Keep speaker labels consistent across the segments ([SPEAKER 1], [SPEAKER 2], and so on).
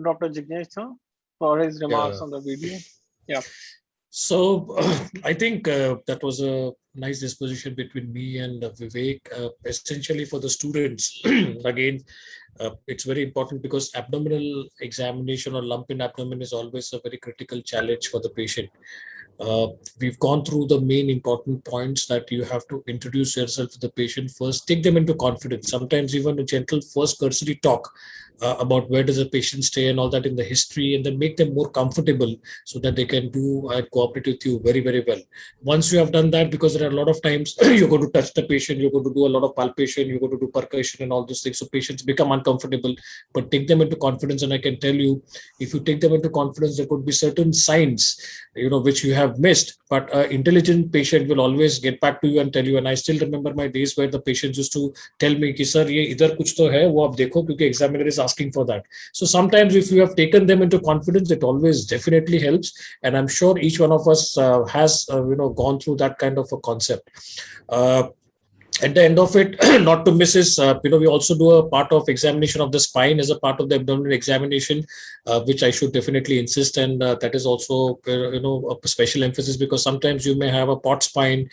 [SPEAKER 1] Dr. Jignesh sir for his remarks on the video. Yeah.
[SPEAKER 2] So I think that was a nice disposition between me and Vivek. Essentially for the students, again, it's very important because abdominal examination or lump in abdomen is always a very critical challenge for the patient. We've gone through the main important points that you have to introduce yourself to the patient first, take them into confidence. Sometimes even a gentle first cursory talk about where does the patient stay and all that in the history, and then make them more comfortable so that they can do and cooperate with you very, very well. Once you have done that, because there are a lot of times you're going to touch the patient, you're going to do a lot of palpation, you're going to do percussion and all those things. So patients become uncomfortable, but take them into confidence. And I can tell you, if you take them into confidence, there could be certain signs, which you have missed, but an intelligent patient will always get back to you and tell you. And I still remember my days where the patients used to tell me कि sir ये इधर कुछ तो है वो आप देखो क्योंकि examiner is asking for that. So sometimes if you have taken them into confidence, it always definitely helps. And I'm sure each one of us has gone through that kind of a concept. At the end of it, not to miss is, we also do a part of examination of the spine as a part of the abdominal examination, which I should definitely insist. And that is also, a special emphasis because sometimes you may have a pot spine.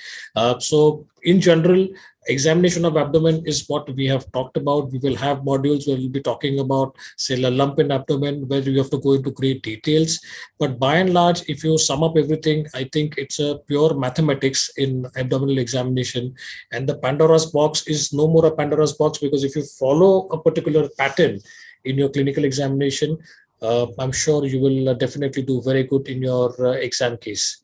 [SPEAKER 2] So in general, examination of abdomen is what we have talked about. We will have modules where we'll be talking about, say, a lump in abdomen, where you have to go into great details. But by and large, if you sum up everything, I think it's a pure mathematics in abdominal examination. And the Pandora's box is no more a Pandora's box, because if you follow a particular pattern in your clinical examination, I'm sure you will definitely do very good in your exam case.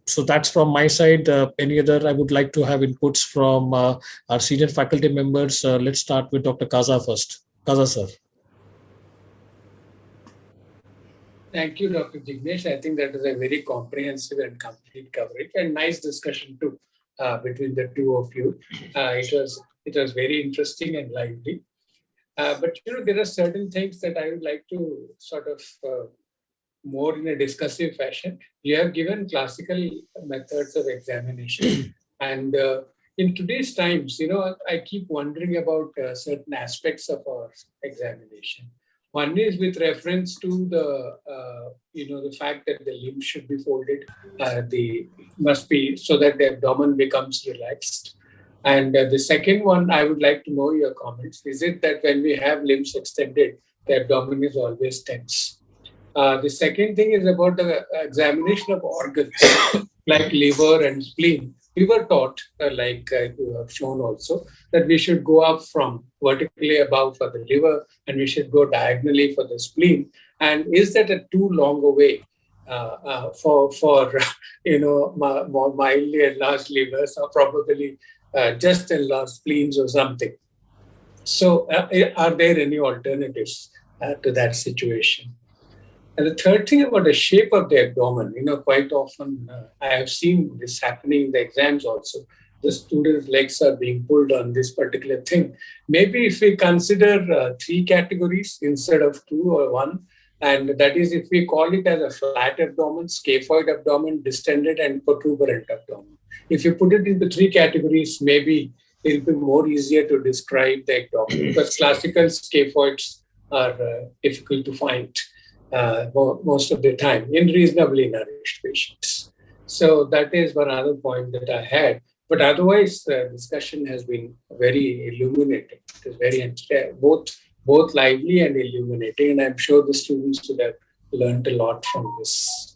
[SPEAKER 2] So that's from my side. Any other, I would like to have inputs from our senior faculty members. Let's start with Dr. Kaza first. Kaza, sir.
[SPEAKER 3] Thank you, Dr. Jignesh. I think that was a very comprehensive and complete coverage, and nice discussion too between the two of you. It was very interesting and lively. But there are certain things that I would like to sort of more in a discussive fashion. You have given classical methods of examination. And in today's times, I keep wondering about certain aspects of our examination. One is with reference to the fact that the limbs should be folded. They must be so that the abdomen becomes relaxed. And the second one, I would like to know your comments. Is it that when we have limbs extended, the abdomen is always tense? The second thing is about the examination of organs like liver and spleen. We were taught, like you have shown also, that we should go up from vertically above for the liver and we should go diagonally for the spleen. And is that a too long a way for more mildly enlarged livers, or probably just enlarged spleens or something? So are there any alternatives to that situation? And the third thing about the shape of the abdomen, quite often I have seen this happening in the exams also. The students' legs are being pulled on this particular thing. Maybe if we consider 3 categories instead of 2 or 1, and that is if we call it as a flat abdomen, scaphoid abdomen, distended and protuberant abdomen. If you put it into 3 categories, maybe it will be more easier to describe the abdomen, because classical scaphoids are difficult to find most of the time in reasonably nourished patients. So that is one other point that I had. But otherwise, the discussion has been very illuminating. It is very both lively and illuminating, and I'm sure the students would have learned a lot from this.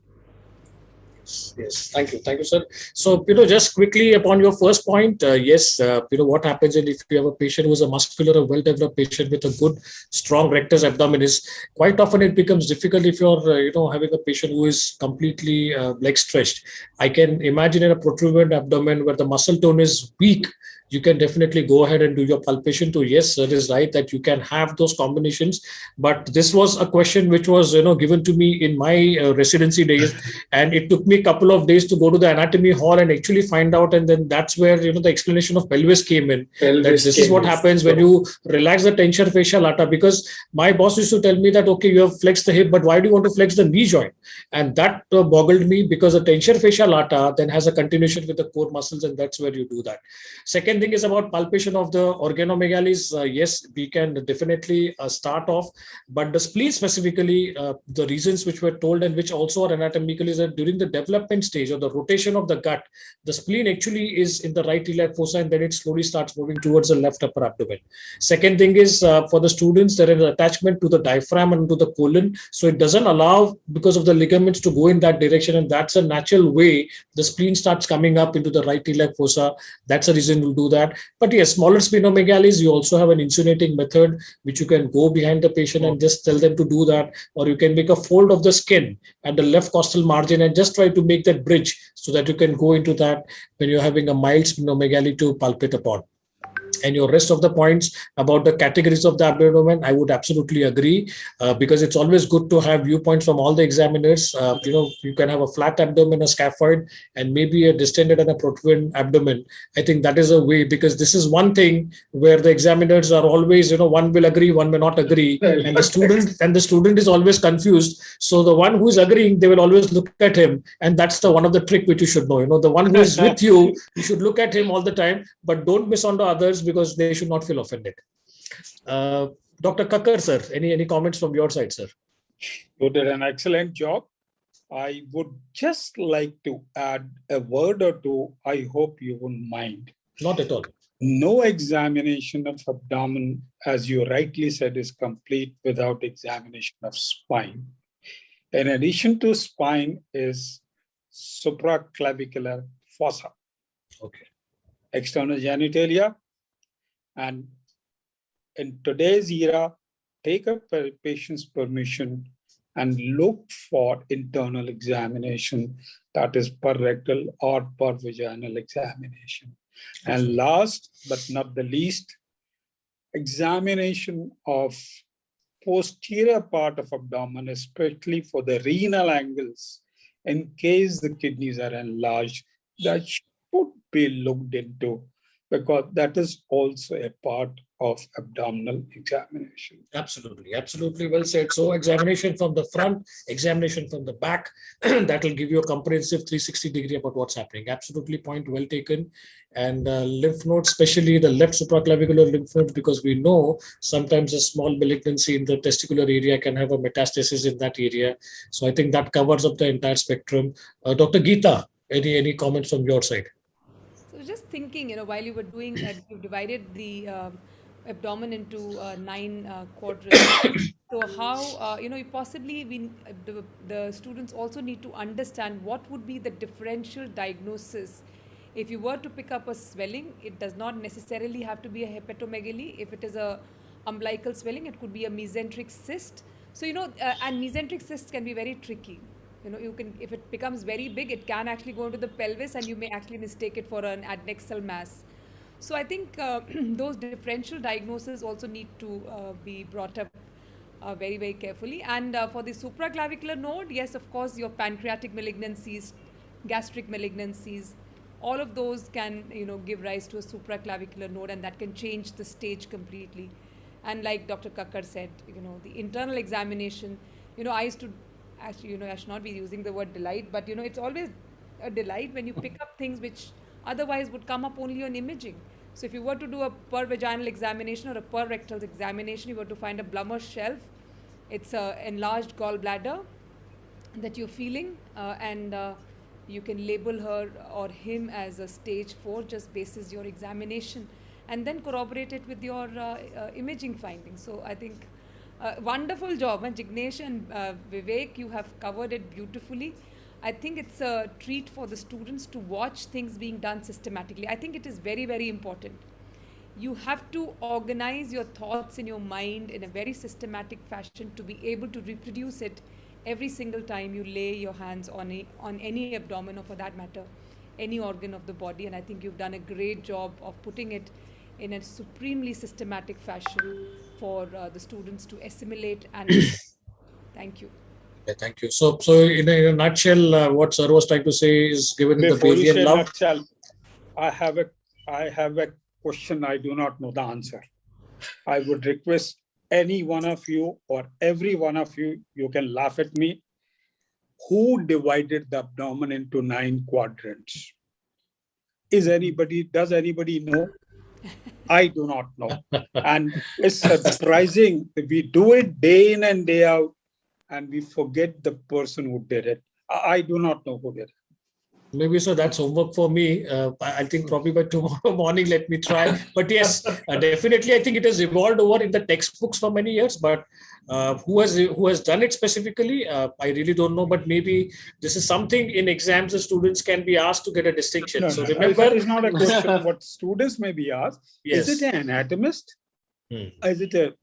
[SPEAKER 2] Yes, thank you, sir. So, just quickly upon your first point, yes, what happens if you have a patient who is a muscular or well-developed patient with a good, strong rectus abdominis, quite often it becomes difficult if you're, having a patient who is completely leg stretched. I can imagine in a protuberant abdomen where the muscle tone is weak, you can definitely go ahead and do your palpation too. Yes, it is right that you can have those combinations. But this was a question which was, given to me in my residency days, and it took me a couple of days to go to the anatomy hall and actually find out. And then that's where, the explanation of pelvis came in. That this is what happens when you relax the tension fascia lata. Because my boss used to tell me that, okay, you have flexed the hip, but why do you want to flex the knee joint? And that boggled me, because the tension fascia lata then has a continuation with the core muscles, and that's where you do that. Second thing is about palpation of the organomegalis. Yes, we can definitely start off, but the spleen specifically, the reasons which were told and which also are anatomical is that during the development stage or the rotation of the gut, the spleen actually is in the right iliac fossa, and then it slowly starts moving towards the left upper abdomen. Second thing is, for the students, there is an attachment to the diaphragm and to the colon, so it doesn't allow, because of the ligaments, to go in that direction, and that's a natural way the spleen starts coming up into the right iliac fossa. That's the reason we'll do that. But yes, smaller splenomegalis, you also have an insulating method which you can go behind the patient and just tell them to do that, or you can make a fold of the skin at the left costal margin and just try to make that bridge so that you can go into that when you're having a mild splenomegaly to palpate upon. And your rest of the points about the categories of the abdomen, I would absolutely agree, because it's always good to have viewpoints from all the examiners. You can have a flat abdomen, a scaphoid, and maybe a distended and a protuberant abdomen. I think that is a way, because this is one thing where the examiners are always, one will agree, one may not agree, and the student is always confused. So the one who is agreeing, they will always look at him, and that's the one of the trick which you should know. The one who is with you, you should look at him all the time, but don't miss on the others, because they should not feel offended. Dr. Kakkar, sir, any comments from your side, sir?
[SPEAKER 4] You did an excellent job. I would just like to add a word or two. I hope you wouldn't mind.
[SPEAKER 2] Not at all.
[SPEAKER 4] No examination of abdomen, as you rightly said, is complete without examination of spine. In addition to spine is supraclavicular fossa.
[SPEAKER 2] Okay.
[SPEAKER 4] External genitalia. And in today's era, take a patient's permission and look for internal examination, that is per rectal or per vaginal examination. And last but not the least, examination of posterior part of abdomen, especially for the renal angles, in case the kidneys are enlarged, that should be looked into, because that is also a part of abdominal examination.
[SPEAKER 2] Absolutely well said. So examination from the front, examination from the back, that will give you a comprehensive 360 degree about what's happening. Absolutely, point well taken. And lymph nodes, especially the left supraclavicular lymph nodes, because we know sometimes a small malignancy in the testicular area can have a metastasis in that area. So I think that covers up the entire spectrum. Dr. Geeta, any comments from your side?
[SPEAKER 5] So just thinking, while you were doing, you divided the abdomen into 9 quadrants. So how, possibly the students also need to understand what would be the differential diagnosis. If you were to pick up a swelling, it does not necessarily have to be a hepatomegaly. If it is a umbilical swelling, it could be a mesenteric cyst. So, and mesenteric cysts can be very tricky. You can, if it becomes very big, it can actually go into the pelvis, and you may actually mistake it for an adnexal mass. So I think those differential diagnoses also need to be brought up very, very carefully. And for the supraclavicular node, yes, of course, your pancreatic malignancies, gastric malignancies, all of those can, give rise to a supraclavicular node, and that can change the stage completely. And like Dr. Kakkar said, the internal examination, I used to, actually, I should not be using the word delight, but it's always a delight when you pick up things which otherwise would come up only on imaging. So if you were to do a per vaginal examination or a per rectal examination, you were to find a Blummer's shelf. It's an enlarged gallbladder that you're feeling, and you can label her or him as a stage 4 just basis your examination, and then corroborate it with your imaging findings. So I think wonderful job, and Jignesh and Vivek, you have covered it beautifully. I think it's a treat for the students to watch things being done systematically. I think it is very, very important. You have to organize your thoughts in your mind in a very systematic fashion to be able to reproduce it every single time you lay your hands on any abdomen, or for that matter, any organ of the body. And I think you've done a great job of putting it in a supremely systematic fashion for the students to assimilate and thank you.
[SPEAKER 2] Yeah, thank you. So in a nutshell, what sir was trying to say is given in the
[SPEAKER 4] Before you
[SPEAKER 2] Bayesian
[SPEAKER 4] say
[SPEAKER 2] love.
[SPEAKER 4] nutshell, I have a question I do not know the answer. I would request any one of you or every one of you, you can laugh at me. Who divided the abdomen into 9 quadrants? Does anybody know? I do not know. And it's surprising that we do it day in and day out and we forget the person who did it. I do not know who did it.
[SPEAKER 2] Maybe so that's homework for me. I think probably by tomorrow morning, let me try. But yes, definitely, I think it has evolved over in the textbooks for many years. But who has done it specifically? I really don't know. But maybe this is something in exams the students can be asked to get a distinction.
[SPEAKER 4] No,
[SPEAKER 2] So
[SPEAKER 4] no,
[SPEAKER 2] remember,
[SPEAKER 4] it's not a question what students may be asked.
[SPEAKER 2] yes.
[SPEAKER 4] Is it an anatomist? Is it a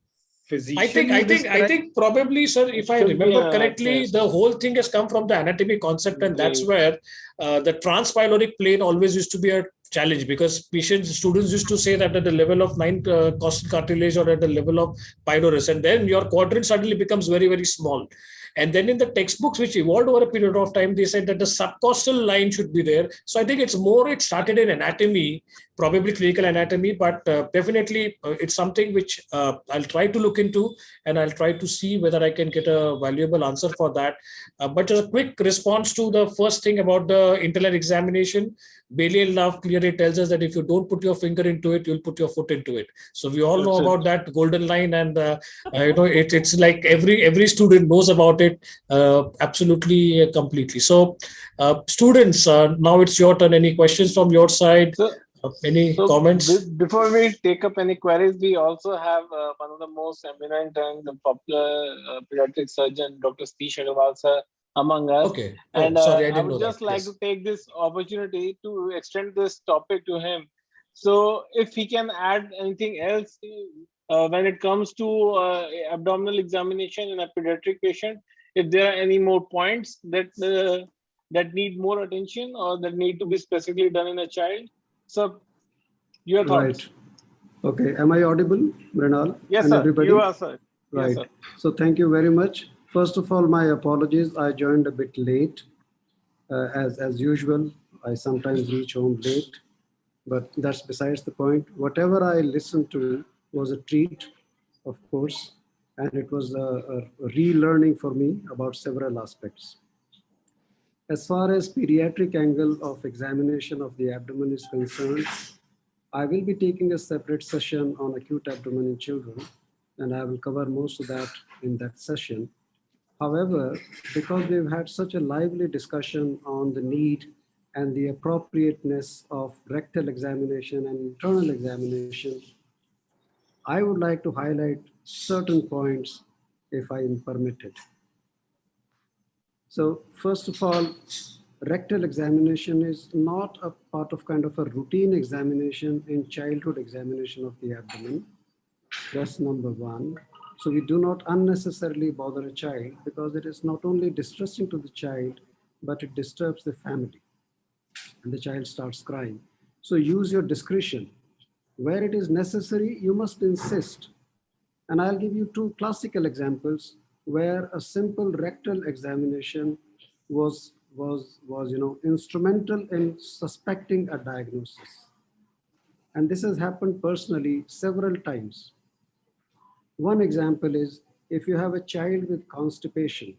[SPEAKER 4] physician?
[SPEAKER 2] I think probably, sir, if I
[SPEAKER 1] Should be
[SPEAKER 2] remember
[SPEAKER 1] an
[SPEAKER 2] correctly,
[SPEAKER 1] anatomist.
[SPEAKER 2] the whole thing has come from the anatomy concept, and that's
[SPEAKER 1] Great.
[SPEAKER 2] where the transpyloric plane always used to be a challenge because students used to say that at the level of 9 costal cartilage or at the level of pylorus, and then your quadrant suddenly becomes very, very small. And then in the textbooks, which evolved over a period of time, they said that the subcostal line should be there. So I think it started in anatomy, probably clinical anatomy, but definitely it's something which I'll try to look into and I'll try to see whether I can get a valuable answer for that. But as a quick response to the first thing about the internal examination, Bayesian love clearly tells us that if you don't put your finger into it, you'll put your foot into it. So we all know
[SPEAKER 1] That's it.
[SPEAKER 2] about that golden line, and it's like every student knows about it absolutely completely. So students, now it's your turn. Any questions from your side?
[SPEAKER 1] So,
[SPEAKER 2] Any comments?
[SPEAKER 1] before we take up any queries, we also have one of the most eminent and popular pediatric surgeon, Dr. Satish Agarwal sir, among us.
[SPEAKER 2] Okay.
[SPEAKER 1] And
[SPEAKER 2] Sorry, I
[SPEAKER 1] I
[SPEAKER 2] didn't
[SPEAKER 1] would
[SPEAKER 2] know
[SPEAKER 1] just
[SPEAKER 2] that.
[SPEAKER 1] like to take this opportunity to extend this topic to him. So, if he can add anything else when it comes to abdominal examination in a pediatric patient, if there are any more points that need more attention or that need to be specifically done in a child. So, your thoughts?
[SPEAKER 6] Right. Okay. Am I audible, Mrinal?
[SPEAKER 1] Yes,
[SPEAKER 6] And
[SPEAKER 1] sir.
[SPEAKER 6] everybody?
[SPEAKER 1] You are, sir. Yes,
[SPEAKER 6] Right.
[SPEAKER 1] sir.
[SPEAKER 6] So thank you very much. First of all, my apologies. I joined a bit late. As usual, I sometimes reach home late, but that's besides the point. Whatever I listened to was a treat, of course, and it was a relearning for me about several aspects. As far as pediatric angle of examination of the abdomen is concerned, I will be taking a separate session on acute abdomen in children, and I will cover most of that in that session. However, because we've had such a lively discussion on the need and the appropriateness of rectal examination and internal examination, I would like to highlight certain points if I am permitted. So first of all, rectal examination is not a part of kind of a routine examination in childhood examination of the abdomen. That's number one. So we do not unnecessarily bother a child because it is not only distressing to the child, but it disturbs the family and the child starts crying. So use your discretion. Where it is necessary, you must insist. And I'll give you two classical examples where a simple rectal examination was instrumental in suspecting a diagnosis. And this has happened personally several times. One example is if you have a child with constipation,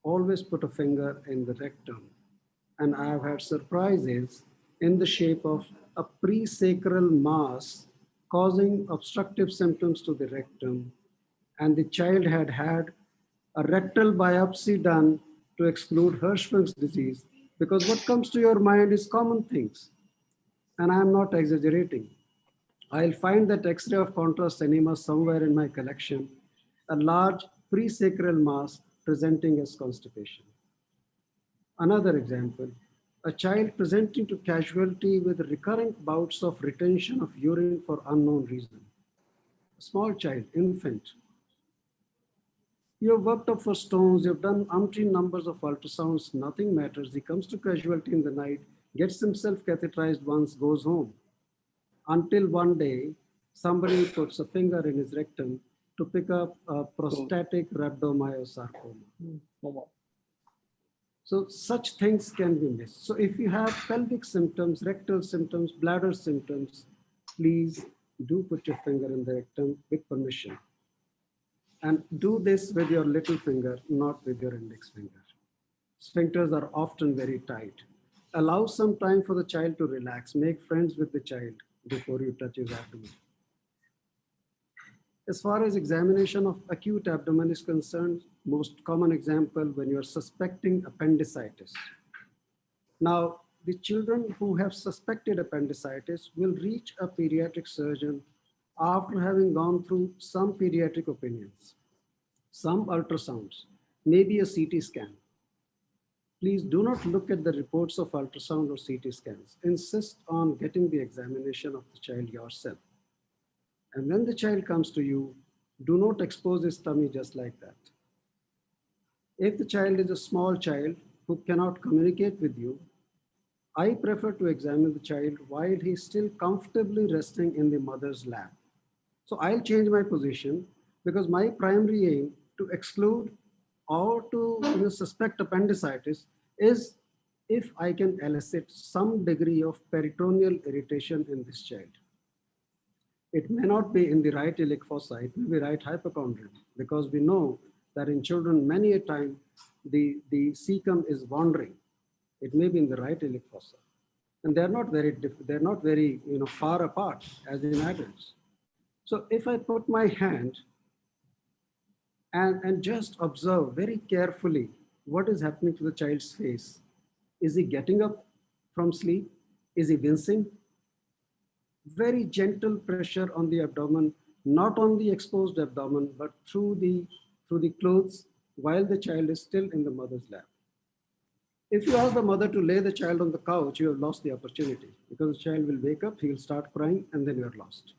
[SPEAKER 6] always put a finger in the rectum. And I have had surprises in the shape of a presacral mass causing obstructive symptoms to the rectum. And the child had had a rectal biopsy done to exclude Hirschsprung's disease, because what comes to your mind is common things. And I'm not exaggerating. I'll find that X-ray of contrast enema somewhere in my collection, a large presacral mass presenting as constipation. Another example, a child presenting to casualty with recurrent bouts of retention of urine for unknown reason. A small child, infant. You've worked up for stones, you've done umpteen numbers of ultrasounds, nothing matters. He comes to casualty in the night, gets himself catheterized once, goes home. Until one day, somebody puts a finger in his rectum to pick up a prostatic rhabdomyosarcoma. So such things can be missed. So if you have pelvic symptoms, rectal symptoms, bladder symptoms, please do put your finger in the rectum with permission. And do this with your little finger, not with your index finger. Sphincters are often very tight. Allow some time for the child to relax. Make friends with the child before you touch his abdomen. As far as examination of acute abdomen is concerned, most common example when you are suspecting appendicitis. Now, the children who have suspected appendicitis will reach a pediatric surgeon after having gone through some pediatric opinions, some ultrasounds, maybe a CT scan. Please do not look at the reports of ultrasound or CT scans. Insist on getting the examination of the child yourself. And when the child comes to you, do not expose his tummy just like that. If the child is a small child who cannot communicate with you, I prefer to examine the child while he's still comfortably resting in the mother's lap. So I'll change my position because my primary aim to exclude or to suspect appendicitis is if I can elicit some degree of peritoneal irritation in this child. It may not be in the right iliac fossa, it may be right hypochondrium, because we know that in children many a time the cecum is wandering. It may be in the right iliac fossa, and they're not very far apart as in adults. So if I put my hand and just observe very carefully what is happening to the child's face. Is he getting up from sleep? Is he wincing? Very gentle pressure on the abdomen, not on the exposed abdomen, but through the clothes while the child is still in the mother's lap. If you ask the mother to lay the child on the couch, you have lost the opportunity because the child will wake up, he will start crying, and then you're lost.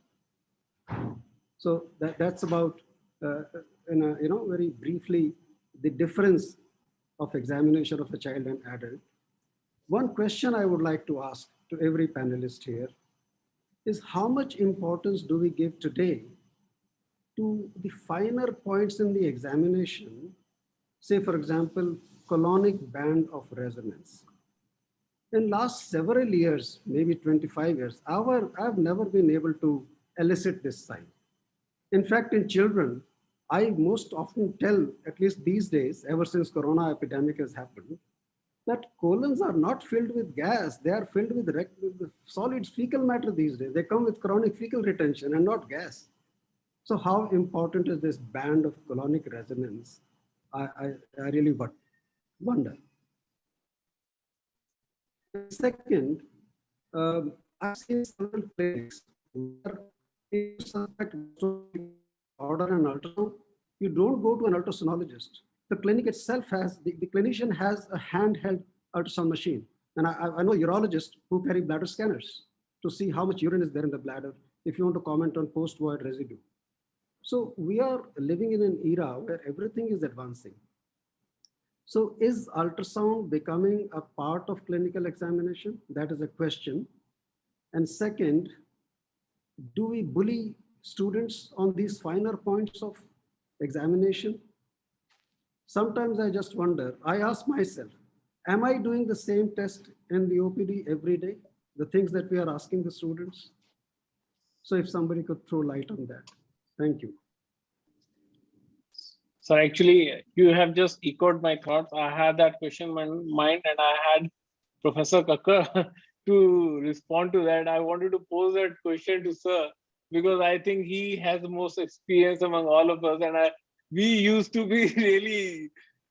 [SPEAKER 6] So that's about, very briefly, the difference of examination of a child and adult. One question I would like to ask to every panelist here is how much importance do we give today to the finer points in the examination, say for example, colonic band of resonance. In last several years, maybe 25 years, I've never been able to elicit this sign. In fact, in children, I most often tell, at least these days, ever since corona epidemic has happened, that colons are not filled with gas, they are filled with solid fecal matter these days. They come with chronic fecal retention and not gas. So how important is this band of colonic resonance? I really wonder. Second, I've seen several clinics where if you suspect order an ultrasound, you don't go to an ultrasonologist. The clinic itself has, the clinician has a handheld ultrasound machine. And I know urologists who carry bladder scanners to see how much urine is there in the bladder if you want to comment on post-void residue. So we are living in an era where everything is advancing. So is ultrasound becoming a part of clinical examination? That is a question. And second, do we bully students on these finer points of examination? Sometimes I just wonder, I ask myself, am I doing the same test in the OPD every day? The things that we are asking the students? So if somebody could throw light on that. Thank you.
[SPEAKER 1] So actually, you have just echoed my thoughts. I had that question in my mind and I had Professor Kakkar to respond to that. I wanted to pose that question to Sir because I think he has the most experience among all of us, and we used to be really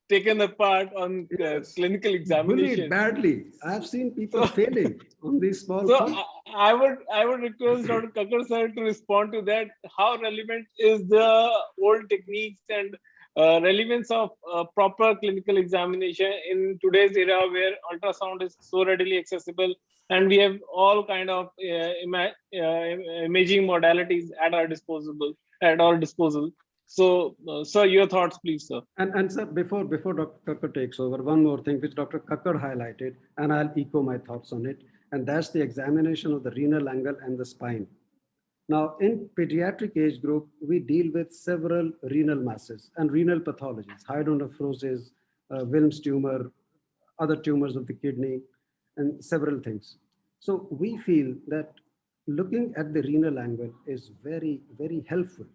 [SPEAKER 1] taken apart on clinical examination.
[SPEAKER 6] Bullied badly. I've seen people failing on these small points.
[SPEAKER 1] I would request Dr. Kakkar sir to respond to that. How relevant is the old techniques and relevance of proper clinical examination in today's era where ultrasound is so readily accessible and we have all kind of imaging modalities at our disposal. So, sir, your thoughts, please, sir.
[SPEAKER 6] And sir, before Dr. Kakkar takes over, one more thing which Dr. Kakkar highlighted, and I'll echo my thoughts on it, and that's the examination of the renal angle and the spine. Now, in pediatric age group, we deal with several renal masses and renal pathologies, hydronephrosis, Wilms tumor, other tumors of the kidney, and several things. So we feel that looking at the renal angle is very, very helpful.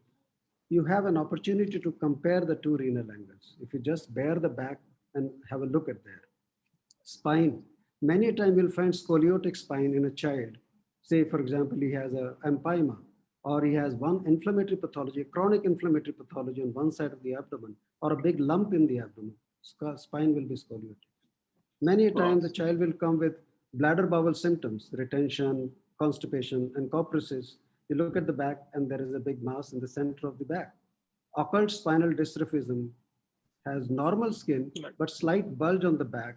[SPEAKER 6] You have an opportunity to compare the two renal angles. If you just bare the back and have a look at there. Spine, many a time you'll find scoliotic spine in a child. Say, for example, he has a empyema, or he has one inflammatory pathology, a chronic inflammatory pathology on one side of the abdomen, or a big lump in the abdomen. Spine will be scoliotic. Many a time the child will come with bladder bowel symptoms, retention, constipation, and copresis. You look at the back and there is a big mass in the center of the back. Occult spinal dystrophism has normal skin, but slight bulge on the back,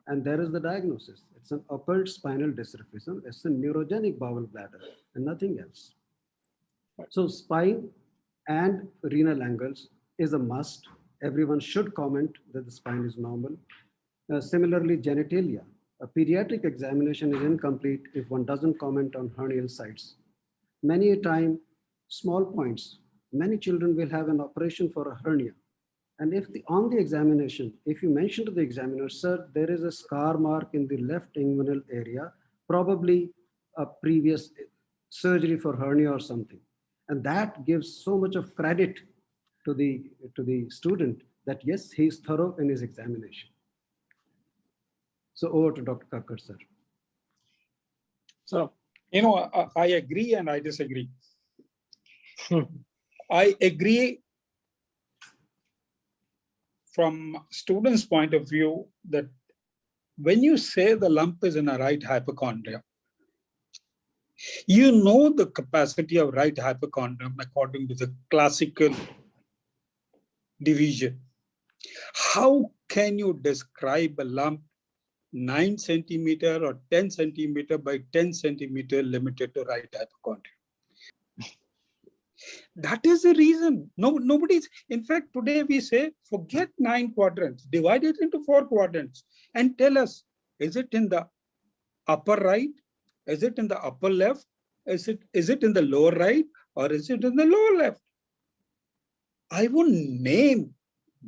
[SPEAKER 6] and there is the diagnosis. It's an occult spinal dystrophism. It's a neurogenic bowel bladder and nothing else. So spine and renal angles is a must. Everyone should comment that the spine is normal. Similarly, genitalia. A pediatric examination is incomplete if one doesn't comment on hernial sites. Many a time, small points. Many children will have an operation for a hernia. And if on the examination, if you mention to the examiner, sir, there is a scar mark in the left inguinal area, probably a previous surgery for hernia or something. And that gives so much of credit to the student that yes, he is thorough in his examination. So over to Dr. Kakkar, sir.
[SPEAKER 4] So, I agree and I disagree. I agree from students' point of view that when you say the lump is in a right hypochondria, you know the capacity of right hypochondrium according to the classical division. How can you describe a lump 9 centimeter or 10 centimeter by 10 centimeter limited to right hypochondria? That is the reason. Nobody's, in fact, today we say, forget 9 quadrants, divide it into 4 quadrants and tell us, is it in the upper right? Is it in the upper left? Is it in the lower right? Or is it in the lower left? I would name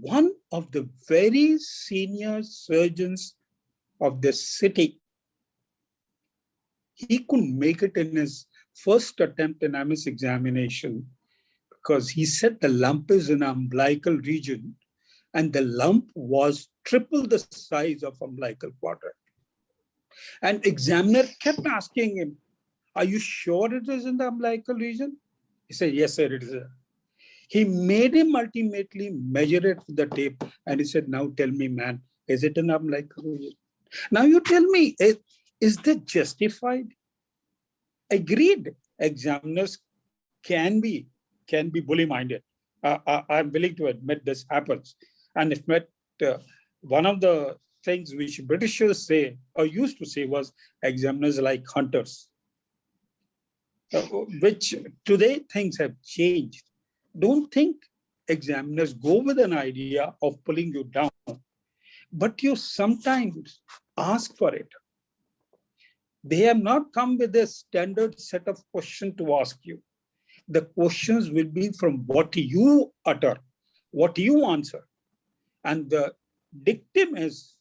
[SPEAKER 4] one of the very senior surgeons of the city. He couldn't make it in his first attempt in MS examination because he said the lump is in umbilical region and the lump was triple the size of umbilical quadrant. And examiner kept asking him, are you sure it is in the umbilical region? He said, yes, sir, it is. He made him ultimately measure it with the tape and he said, now tell me, man, is it in umbilical region? Now you tell me, is that justified? Agreed, examiners can be bully-minded. I'm willing to admit this happens. And if one of the things which Britishers say or used to say was examiners like hunters, which today things have changed. Don't think examiners go with an idea of pulling you down, but you sometimes ask for it. They have not come with a standard set of questions to ask you. The questions will be from what you utter, what you answer. And the dictum is,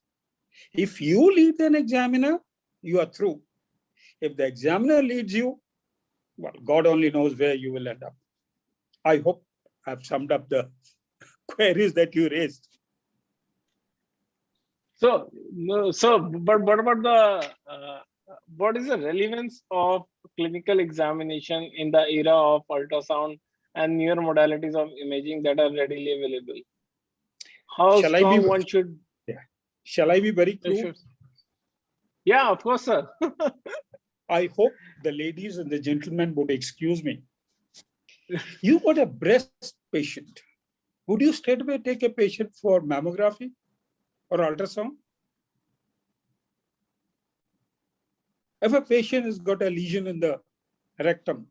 [SPEAKER 4] if you lead an examiner, you are through. If the examiner leads you, well, God only knows where you will end up. I hope I've summed up the queries that you raised.
[SPEAKER 1] So, but what about what is the relevance of clinical examination in the era of ultrasound and newer modalities of imaging that are readily available? How strong one should?
[SPEAKER 4] Yeah. Shall I be very clear?
[SPEAKER 1] Yeah, of course, sir.
[SPEAKER 4] I hope the ladies and the gentlemen would excuse me. You got a breast patient. Would you straight away take a patient for mammography or ultrasound? If a patient has got a lesion in the rectum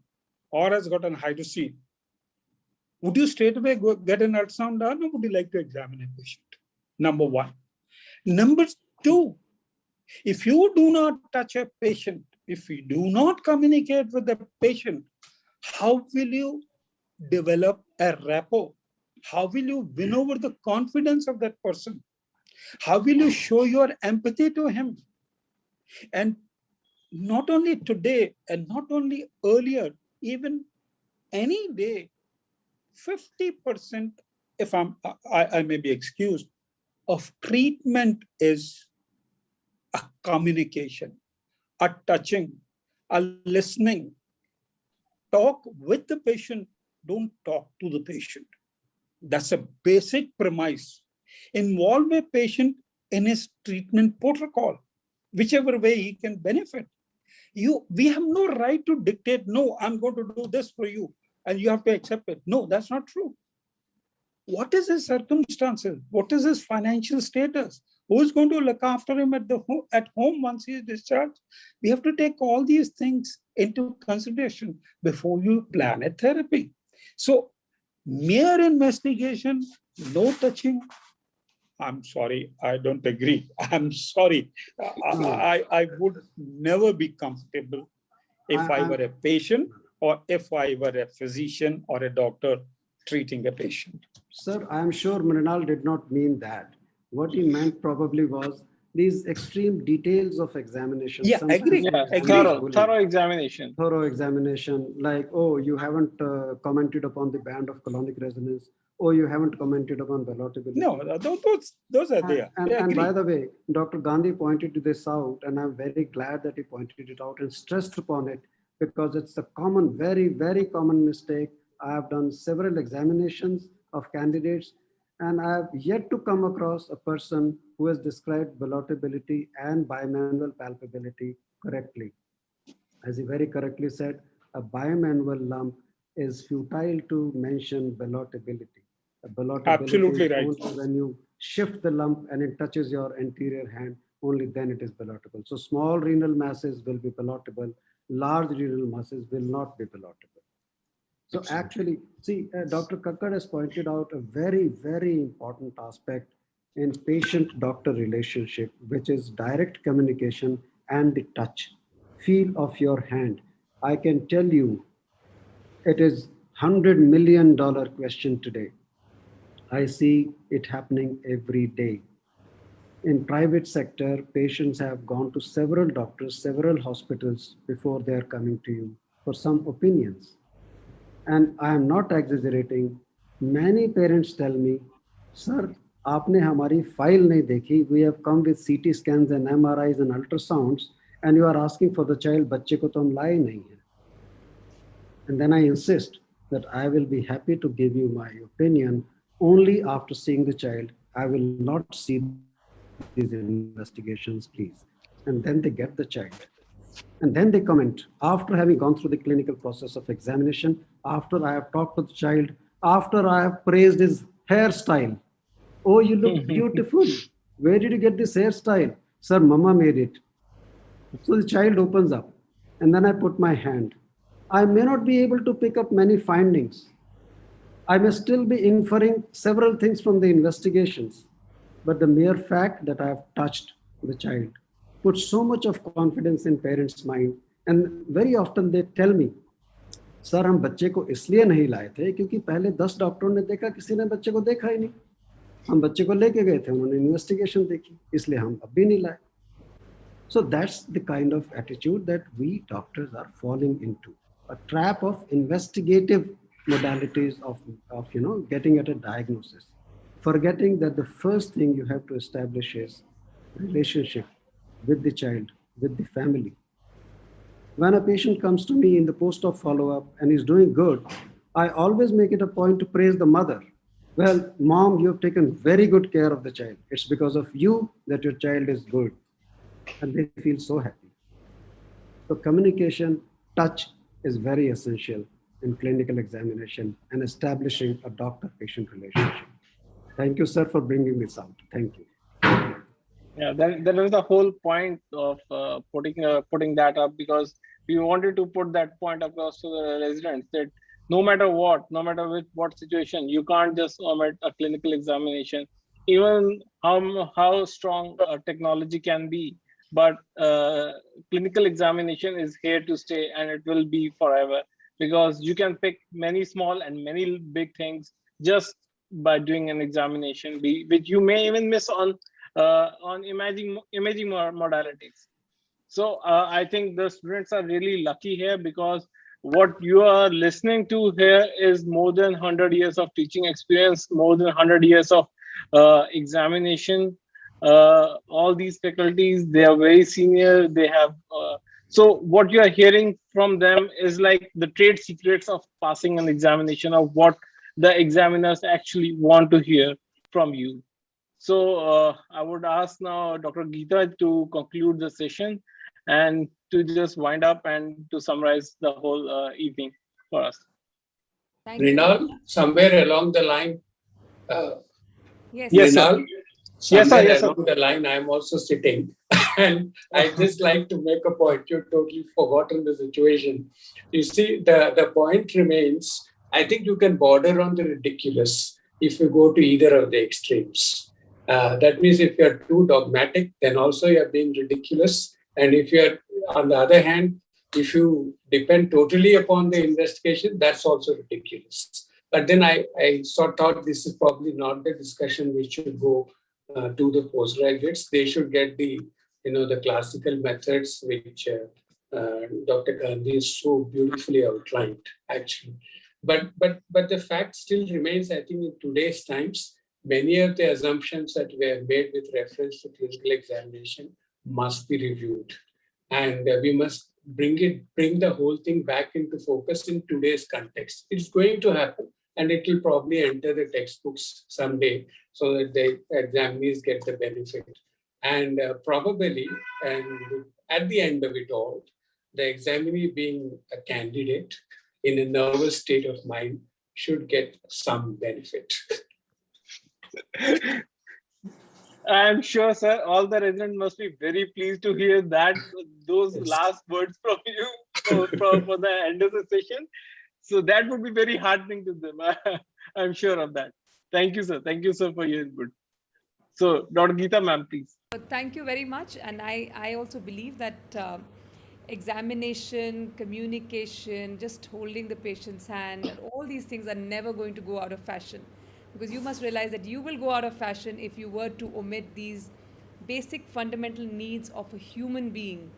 [SPEAKER 4] or has got an hydrocele, would you straight away go get an ultrasound done or would you like to examine a patient? Number one. Number two, if you do not touch a patient, if you do not communicate with the patient, How will you develop a rapport? How will you win over the confidence of that person? How will you show your empathy to him? And not only today and not only earlier, even any day, 50%, if I may be excused, of treatment is a communication, a touching, a listening. Talk with the patient, don't talk to the patient. That's a basic premise. Involve a patient in his treatment protocol, whichever way he can benefit. We have no right to dictate, no, I'm going to do this for you, and you have to accept it. No, that's not true. What is his circumstances? What is his financial status? Who is going to look after him at home once he is discharged? We have to take all these things into consideration before you plan a therapy. So mere investigation, no touching, I'm sorry, I don't agree. I'm sorry. I would never be comfortable if I were a patient or if I were a physician or a doctor treating a patient.
[SPEAKER 6] Sir, I am sure Mrinal did not mean that. What he meant probably was these extreme details of examination.
[SPEAKER 4] Yeah, agree.
[SPEAKER 1] Yeah,
[SPEAKER 4] Agree.
[SPEAKER 1] thorough examination.
[SPEAKER 6] Thorough examination, like, oh, you haven't commented upon the band of colonic resonance, or you haven't commented upon velocity.
[SPEAKER 4] No, those are there.
[SPEAKER 6] And by the way, Dr. Gandhi pointed to this out, and I'm very glad that he pointed it out and stressed upon it, because it's a common, very, very common mistake. I have done several examinations of candidates, and I have yet to come across a person who has described velotability and bimanual palpability correctly. As he very correctly said, a bimanual lump is futile to mention velotability. A velotability
[SPEAKER 4] Absolutely right.
[SPEAKER 6] only when you shift the lump and it touches your anterior hand, only then it is velotable. So small renal masses will be velotable, large renal masses will not be velotable. So actually, see, Dr. Kakkad has pointed out a very, very important aspect in patient-doctor relationship, which is direct communication and the touch, feel of your hand. I can tell you, it is $100 million question today. I see it happening every day. In private sector, patients have gone to several doctors, several hospitals before they are coming to you for some opinions. And I am not exaggerating. Many parents tell me, sir, आपने हमारी file नहीं देखी. We have come with CT scans and MRIs and ultrasounds, and you are asking for the child. बच्चे को तो हम लाए नहीं हैं. And then I insist that I will be happy to give you my opinion only after seeing the child. I will not see these investigations, please. And then they get the child. And then they comment, after having gone through the clinical process of examination, after I have talked to the child, after I have praised his hairstyle. Oh, you look beautiful. Where did you get this hairstyle? Sir, mama made it. So the child opens up, and then I put my hand. I may not be able to pick up many findings. I may still be inferring several things from the investigations, but the mere fact that I have touched the child puts so much of confidence in parents' mind. And very often they tell me, sir हम बच्चे को इसलिए नहीं लाए थे क्योंकि पहले 10 डॉक्टरों ने देखा, किसी ने बच्चे को देखा ही नहीं. हम बच्चे को लेके गए थे, उन्होंने इन्वेस्टिगेशन देखी, इसलिए हम अब भी नहीं लाए. So that's the kind of attitude that we doctors are falling into, a trap of investigative modalities of getting at a diagnosis, forgetting that the first thing you have to establish is relationship with the child, with the family. When a patient comes to me in the post-op follow-up and is doing good, I always make it a point to praise the mother. Well, mom, you have taken very good care of the child. It's because of you that your child is good. And they feel so happy. So communication, touch is very essential in clinical examination and establishing a doctor-patient relationship. Thank you, sir, for bringing this out. Thank you.
[SPEAKER 1] Yeah, that was the whole point of putting that up, because we wanted to put that point across to the residents that no matter what, no matter what situation, you can't just omit a clinical examination, even how strong technology can be. But clinical examination is here to stay, and it will be forever. because you can pick many small and many big things just by doing an examination, which you may even miss on imaging modalities. So I think the students are really lucky here, because what you are listening to here is more than 100 years of teaching experience, more than 100 years of examination. All these faculties, they are very senior. They have so what you are hearing from them is like the trade secrets of passing an examination, of what the examiners actually want to hear from you. So I would ask now Dr. Geeta to conclude the session and to just wind up and to summarize the whole evening for us.
[SPEAKER 5] Thank you very
[SPEAKER 3] Rinal,
[SPEAKER 5] much.
[SPEAKER 3] somewhere along the line,
[SPEAKER 5] Yes.
[SPEAKER 1] Yes, sir.
[SPEAKER 3] Rinal,
[SPEAKER 1] Yes, sir.
[SPEAKER 3] somewhere
[SPEAKER 1] Yes, sir.
[SPEAKER 3] along the line, I am also sitting. And I just like to make a point. You've totally forgotten the situation. You see, the point remains, I think you can border on the ridiculous if you go to either of the extremes. That means if you're too dogmatic, then also you're being ridiculous. And if you're, on the other hand, if you depend totally upon the investigation, that's also ridiculous. But then I sort of thought this is probably not the discussion which should go to the postgraduates. They should get the classical methods which Dr. Gandhi is so beautifully outlined, actually. But the fact still remains, I think, in today's times, many of the assumptions that were made with reference to clinical examination must be reviewed. And we must bring the whole thing back into focus in today's context. It's going to happen, and it will probably enter the textbooks someday, so that the examinees get the benefit. And probably, and at the end of it all, the examinee, being a candidate in a nervous state of mind, should get some benefit.
[SPEAKER 1] I'm sure, sir, all the residents must be very pleased to hear those
[SPEAKER 3] Yes.
[SPEAKER 1] last words from you for the end of the session. So that would be very heartening to them. I'm sure of that. Thank you, sir. Thank you, sir, for your input. So, Dr. Geeta, ma'am, please.
[SPEAKER 5] Thank you very much. And I also believe that examination, communication, just holding the patient's hand, and all these things are never going to go out of fashion. Because you must realize that you will go out of fashion if you were to omit these basic fundamental needs of a human being.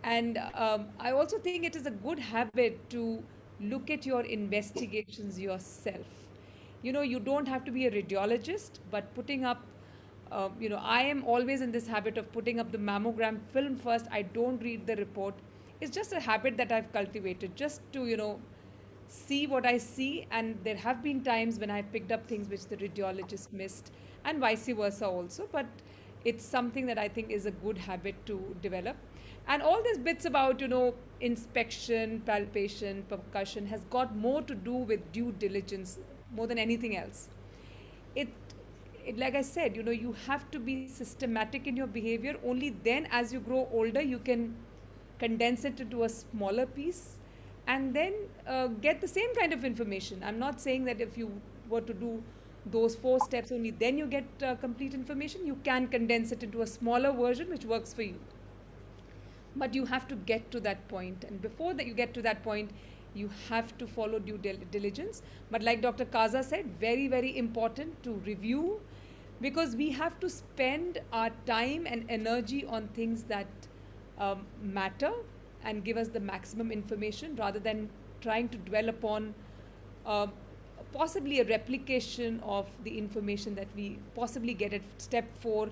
[SPEAKER 5] And I also think it is a good habit to look at your investigations yourself. You don't have to be a radiologist, but putting up, I am always in this habit of putting up the mammogram film first. I don't read the report. It's just a habit that I've cultivated, just to, see what I see. And there have been times when I picked up things which the radiologist missed, and vice versa also. But it's something that I think is a good habit to develop. And all these bits about, inspection, palpation, percussion has got more to do with due diligence more than anything else. It, like I said, you have to be systematic in your behavior. Only then, as you grow older, you can condense it into a smaller piece, and then get the same kind of information. I'm not saying that if you were to do those 4 steps only, then you get complete information. You can condense it into a smaller version which works for you. But you have to get to that point, and before that you get to that point, you have to follow due diligence. But like Dr. Kaza said, very, very important to review, because we have to spend our time and energy on things that matter and give us the maximum information, rather than trying to dwell upon possibly a replication of the information that we possibly get at step 4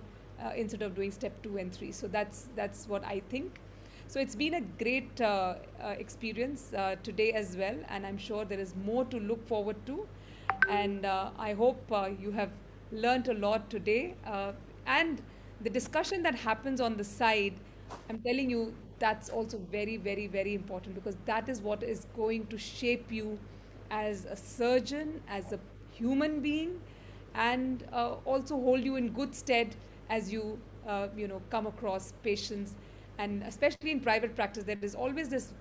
[SPEAKER 5] instead of doing step 2 and 3. So that's what I think. So it's been a great experience today as well, and I'm sure there is more to look forward to. And I hope you have learnt a lot today. And the discussion that happens on the side, I'm telling you, that's also very, very, very important, because that is what is going to shape you as a surgeon, as a human being, and also hold you in good stead as you come across patients. And especially in private practice, there is always this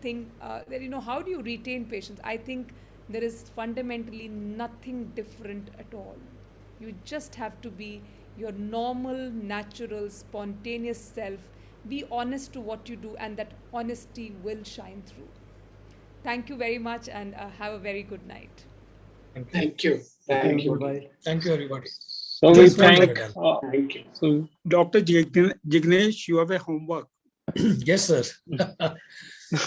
[SPEAKER 5] thing that, how do you retain patients? I think there is fundamentally nothing different at all. You just have to be your normal, natural, spontaneous self. Be honest to what you do, and that honesty will shine through. thank you very much and have a very good night.
[SPEAKER 3] Thank you. Thank you.
[SPEAKER 6] Bye.
[SPEAKER 2] Thank you, everybody.
[SPEAKER 1] So we
[SPEAKER 4] Just one
[SPEAKER 1] thank.
[SPEAKER 3] Thank you.
[SPEAKER 1] So
[SPEAKER 4] Dr. Jignesh, you have a homework.
[SPEAKER 2] Yes, sir.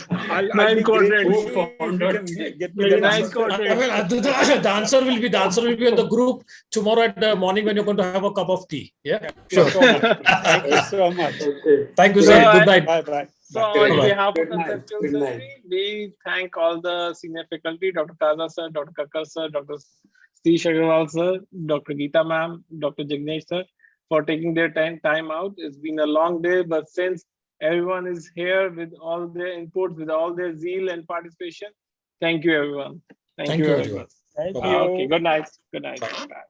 [SPEAKER 4] I'll
[SPEAKER 1] nine
[SPEAKER 4] be grateful
[SPEAKER 1] quadrants.
[SPEAKER 4] if you can get me
[SPEAKER 1] Maybe
[SPEAKER 4] the
[SPEAKER 1] nine
[SPEAKER 4] answer.
[SPEAKER 1] quadrants.
[SPEAKER 2] The answer will be in the group tomorrow at the morning when you're going to have a cup of tea. Yeah,
[SPEAKER 4] Sure.
[SPEAKER 2] sure.
[SPEAKER 4] Thank you so much.
[SPEAKER 3] Okay.
[SPEAKER 2] Thank you,
[SPEAKER 1] So
[SPEAKER 2] sir.
[SPEAKER 1] I-
[SPEAKER 2] Good night.
[SPEAKER 4] Bye-bye.
[SPEAKER 1] So
[SPEAKER 4] Bye.
[SPEAKER 1] on
[SPEAKER 2] Bye-bye.
[SPEAKER 1] behalf of
[SPEAKER 3] Good night.
[SPEAKER 1] Conceptual
[SPEAKER 3] Good night.
[SPEAKER 1] Surgery, we thank all the senior faculty, Dr. Kaza sir, Dr. Kakkar sir, Dr. Satish Agarwal sir, Dr. Geeta ma'am, Dr. Jignesh sir, for taking their time out. It's been a long day, but since everyone is here with all their inputs, with all their zeal and participation, thank you everyone. Thank
[SPEAKER 2] Thank
[SPEAKER 1] you
[SPEAKER 2] you,
[SPEAKER 1] everyone.
[SPEAKER 2] everyone.
[SPEAKER 4] Thank
[SPEAKER 2] Bye-bye.
[SPEAKER 4] you.
[SPEAKER 1] Okay, good night. Good night.
[SPEAKER 2] Bye.
[SPEAKER 1] Bye.